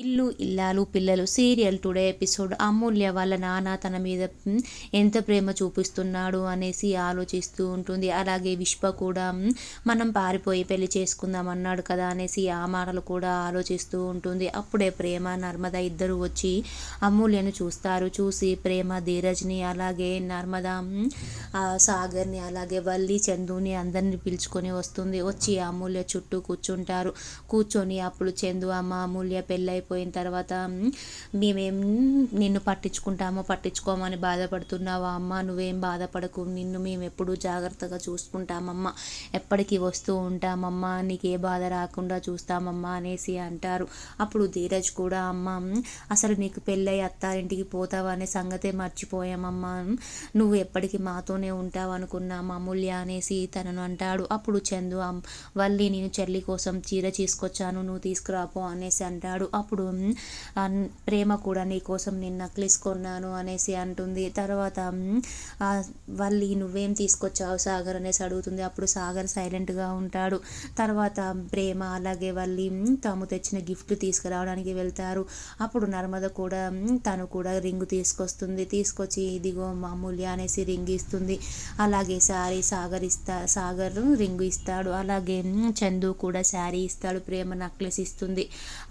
ఇల్లు ఇల్లాలు పిల్లలు సీరియల్ టుడే ఎపిసోడ్. అమూల్య వాళ్ళ నాన్న తన మీద ఎంత ప్రేమ చూపిస్తున్నాడు అనేసి ఆలోచిస్తూ ఉంటుంది. అలాగే విశ్వ కూడా మనం పారిపోయి పెళ్లి చేసుకుందాం అన్నాడు కదా అనేసి ఆ మాటలు కూడా ఆలోచిస్తూ ఉంటుంది. అప్పుడే ప్రేమ నర్మద ఇద్దరు వచ్చి అమూల్యను చూస్తారు. చూసి ప్రేమ ధీరజ్ని అలాగే నర్మద సాగర్ని అలాగే వల్లి చందుని అందరిని పిలుచుకొని వస్తుంది. వచ్చి అమూల్య చుట్టూ కూర్చుంటారు. కూర్చొని అప్పుడు చందు అమ్మ అమూల్య పెళ్ళైపోయిన తర్వాత మేమేం నిన్ను పట్టించుకోమని బాధపడుతున్నావా అమ్మ? నువ్వేం బాధపడకు, నిన్ను మేము ఎప్పుడూ జాగ్రత్తగా చూసుకుంటామమ్మా, ఎప్పటికీ వస్తూ ఉంటామమ్మా, నీకే బాధ రాకుండా చూస్తామమ్మా అనేసి అంటారు. అప్పుడు ధీరజ్ కూడా అమ్మ అసలు నీకు పెళ్ళై అత్తారింటికి పోతావా అనే సంగతే మర్చిపోయామమ్మా, నువ్వు ఎప్పటికీ మాతోనే ఉంటావు అనుకున్నాం అమూల్య అనేసి తనను అంటాడు. అప్పుడు చందు వల్లి నేను చెల్లి కోసం చీర తీసుకొచ్చాను, నువ్వు తీసుకురాపో అనేసి అంటాడు. అప్పుడు ప్రేమ కూడా నీ కోసం నేను నక్లిస్ కొన్నాను అనేసి అంటుంది. తర్వాత వల్లి నువ్వేం తీసుకొచ్చావు సాగర్ అనేసి అడుగుతుంది. అప్పుడు సాగర్ సైలెంట్గా ఉంటాడు. తర్వాత ప్రేమ అలాగే వల్లి తాము తెచ్చిన గిఫ్ట్ తీసుకురావడానికి వెళ్తారు. అప్పుడు నర్మద కూడా తను కూడా రింగు తీసుకొస్తుంది. తీసుకొచ్చి ఇదిగో అమూల్య అనేసి రింగ్ ఇస్తుంది. అలాగే సాగర్ రింగు ఇస్తాడు. అలాగే చందు కూడా శారీ ఇస్తాడు, ప్రేమ నక్లెస్ ఇస్తుంది.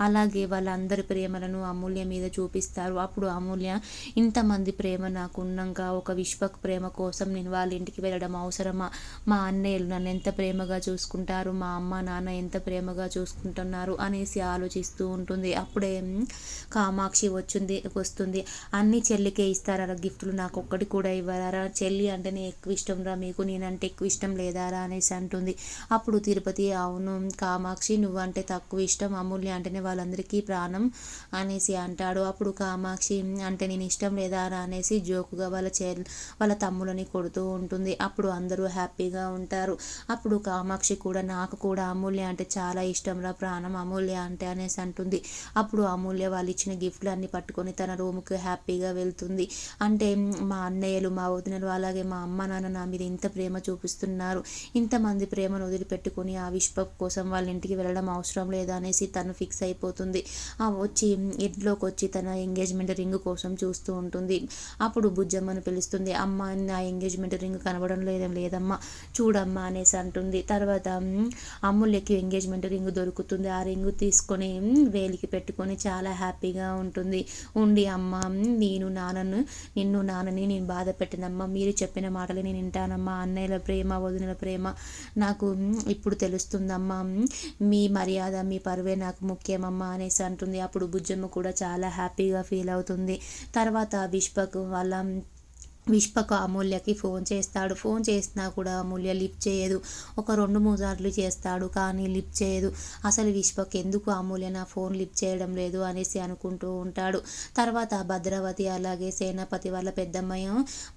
అలాగే వాళ్ళందరి ప్రేమలను అమూల్య మీద చూపిస్తారు. అప్పుడు అమూల్య ఇంతమంది ప్రేమ నాకు ఉన్నాక ఒక విశ్వక్ ప్రేమ కోసం నేను వాళ్ళ ఇంటికి వెళ్ళడం అవసరమా? మా అన్నయ్యలు నన్ను ఎంత ప్రేమగా చూసుకుంటారు, మా అమ్మ నాన్న ఎంత ప్రేమగా చూసుకుంటున్నారు అనేసి ఆలోచిస్తూ ఉంటుంది. అప్పుడే కామాక్షి వస్తుంది. అన్ని చెల్లికే ఇస్తారా గిఫ్ట్లు, నాకు ఒక్కటి కూడా ఇవ్వరారా? చెల్లి అంటేనే ఎక్కువ ఇష్టం రా మీకు, నేనంటే ఎక్కువ ఇష్టం లేదారా అనేసి అంటుంది. అప్పుడు తిరుపతి అవును కామాక్షి, నువ్వంటే తక్కువ ఇష్టం, అమూల్య అంటేనే వాళ్ళందరికీ ప్రాణం అనేసి అంటాడు. అప్పుడు కామాక్షి అంటే నేను ఇష్టం లేదారా అనేసి జోకుగా వాళ్ళ తమ్ములని కొడుతూ ఉంటుంది. అప్పుడు అందరూ హ్యాపీగా ఉంటారు. అప్పుడు కామాక్షి కూడా నాకు కూడా అమూల్య అంటే చాలా ఇష్టం రా, ప్రాణం అమూల్య అంటే అనేసి అంటుంది. అప్పుడు అమూల్య వాళ్ళు ఇచ్చిన గిఫ్ట్లు అన్ని పట్టుకొని తన రూమ్కి హ్యాపీగా వెళ్తుంది. అంటే మా అన్నయ్యలు మా వదినలు అలాగే మా అమ్మ నాన్న నా మీద ఇంత ప్రేమ చూపిస్తున్నారు, ఇంతమంది ప్రేమను వదిలిపెట్టుకొని ఆ విశ్వ కోసం వాళ్ళ ఇంటికి వెళ్ళడం అవసరం లేదా అనేసి తను ఫిక్స్ అయిపోతుంది. వచ్చి ఇంట్లోకి వచ్చి తన ఎంగేజ్మెంట్ రింగ్ కోసం చూస్తూ ఉంటుంది. అప్పుడు బుజ్జమ్మను పిలుస్తుంది. అమ్మ నా ఎంగేజ్మెంట్ రింగ్ కనబడడం లేదమ్మా, చూడమ్మా అనేసి అంటుంది. తర్వాత అమూల్యకి ఎంగేజ్మెంట్ రింగ్ దొరుకుతుంది. ఆ రింగు తీసుకొని వేలికి పెట్టుకొని చాలా హ్యాపీగా ఉంటుంది. ఉండి అమ్మ నిన్ను నాన్నని నేను బాధ పెట్టినమ్మా, మీరు చెప్పిన మాటలు నేను వింటానమ్మా, అన్నయ్యల ప్రేమ వదినల ప్రేమ నాకు ఇప్పుడు తెలుస్తుందమ్మా, మీ మర్యాద మీ పరువే నాకు ముఖ్యమమ్మా అనేసి అంటుంది. అప్పుడు బుజ్జమ్మ కూడా చాలా హ్యాపీగా ఫీల్ అవుతుంది. తర్వాత విశ్వకు అమూల్యకి ఫోన్ చేస్తాడు. ఫోన్ చేసినా కూడా అమూల్య లిఫ్ట్ చేయదు. ఒక 2-3 సార్లు చేస్తాడు కానీ లిఫ్ట్ చేయదు. అసలు విశ్వకు ఎందుకు అమూల్య నా ఫోన్ లిఫ్ట్ చేయడం లేదు అనేసి అనుకుంటూ ఉంటాడు. తర్వాత భద్రావతి అలాగే సేనాపతి వాళ్ళ పెద్దమ్మాయి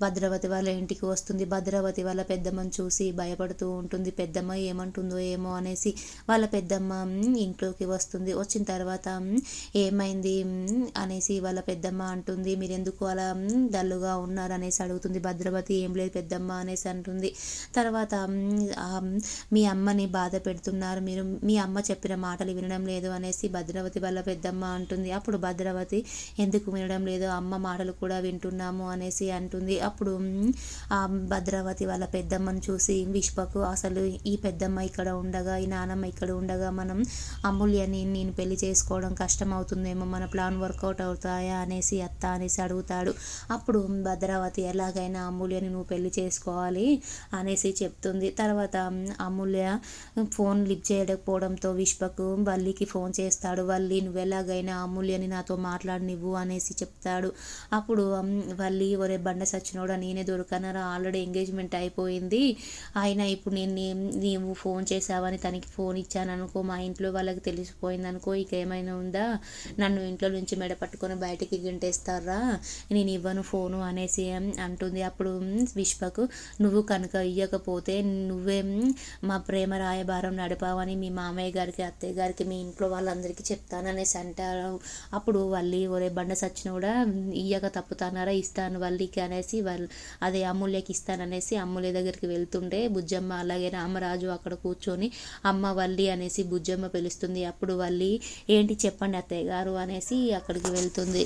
భద్రావతి వాళ్ళ ఇంటికి వస్తుంది. భద్రావతి వాళ్ళ పెద్దమ్మని చూసి భయపడుతూ ఉంటుంది. పెద్దమ్మ ఏమంటుందో ఏమో అనేసి వాళ్ళ పెద్దమ్మ ఇంట్లోకి వస్తుంది. వచ్చిన తర్వాత ఏమైంది అనేసి వాళ్ళ పెద్దమ్మ అంటుంది. మీరు ఎందుకు అలా డల్లుగా ఉన్నారు అనేసి అడుగుతుంది. భద్రావతి ఏం లేదు పెద్దమ్మ అనేసి అంటుంది. తర్వాత మీ అమ్మని బాధ పెడుతున్నారు మీరు, మీ అమ్మ చెప్పిన మాటలు వినడం లేదు అనేసి భద్రావతి వాళ్ళ పెద్దమ్మ అంటుంది. అప్పుడు భద్రావతి ఎందుకు వినడం లేదు, అమ్మ మాటలు కూడా వింటున్నాము అనేసి అంటుంది. అప్పుడు భద్రావతి వాళ్ళ పెద్దమ్మను చూసి విశ్వకు అసలు ఈ పెద్దమ్మ ఇక్కడ ఉండగా ఈ నానమ్మ ఇక్కడ ఉండగా మనం అమూల్యని నేను పెళ్లి చేసుకోవడం కష్టం అవుతుందేమో, మన ప్లాన్ వర్కౌట్ అవుతాయా అనేసి అత్త అనేసి అడుగుతాడు. అప్పుడు భద్రావతి ఎలాగైనా అమూల్యని నువ్వు పెళ్లి చేసుకోవాలి అనేసి చెప్తుంది. తర్వాత అమూల్య ఫోన్ లిఫ్ట్ చేయకపోవడంతో విశ్వకు వల్లికి ఫోన్ చేస్తాడు. వల్లి నువ్వు ఎలాగైనా అమూల్యని నాతో మాట్లాడనివ్వు అనేసి చెప్తాడు. అప్పుడు వల్లి ఒరే బండ సచ్చినోడా నేనే దొరకనరా, ఆల్రెడీ ఎంగేజ్మెంట్ అయిపోయింది, అయినా ఇప్పుడు నీవు ఫోన్ చేసావని తనకి ఫోన్ ఇచ్చాను అనుకో, మా ఇంట్లో వాళ్ళకి తెలిసిపోయింది అనుకో, ఇక ఏమైనా ఉందా, నన్ను ఇంట్లో నుంచి మెడ పట్టుకొని బయటికి గంటేస్తారా, నేను ఇవ్వను ఫోను అనేసి అంటుంది. అప్పుడు విశ్వకు నువ్వు కనుక ఇయ్యకపోతే నువ్వే మా ప్రేమ రాయబారం నడిపావని మీ మామయ్య గారికి, అత్తయ్య గారికి, మీ ఇంట్లో వాళ్ళందరికీ చెప్తాననేసి అంటారు. అప్పుడు వల్లి ఒరే బండ సచ్చిన కూడా ఇయ్యక తప్పుతానారా, ఇస్తాను వల్లికి అనేసి అదే అమూల్యకి ఇస్తాననేసి అమూల్య దగ్గరికి వెళ్తుంటే బుజ్జమ్మ అలాగే రామరాజు అక్కడ కూర్చొని అమ్మ వల్లి అనేసి బుజ్జమ్మ పిలుస్తుంది. అప్పుడు వల్లి ఏంటి చెప్పండి అత్తయ్య గారు అనేసి అక్కడికి వెళ్తుంది.